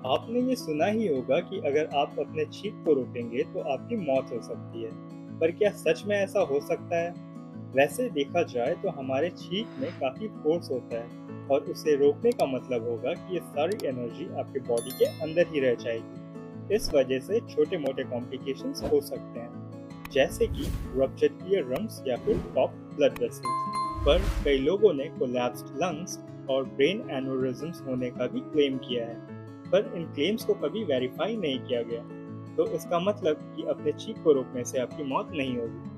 आपने ये सुना ही होगा कि अगर आप अपने छींक को रोकेंगे तो आपकी मौत हो सकती है। पर क्या सच में ऐसा हो सकता है? वैसे देखा जाए तो हमारे छींक में काफ़ी फ़ोर्स होता है और उसे रोकने का मतलब होगा कि ये सारी एनर्जी आपके बॉडी के अंदर ही रह जाएगी। इस वजह से छोटे-मोटे कॉम्प्लिकेशंस हो सकते हैं, जैसे कि रप्चर्ड ईयरड्रम्स या फिर ब्लॉक्ड ब्लड वेसल्स। पर कई लोगों ने कोलैप्स्ड लंग्स और ब्रेन एन्युरिज्म्स होने का भी क्लेम किया है, पर इन क्लेम्स को कभी वेरीफाई नहीं किया गया। तो इसका मतलब कि अपने छींक को रोकने से आपकी मौत नहीं होगी।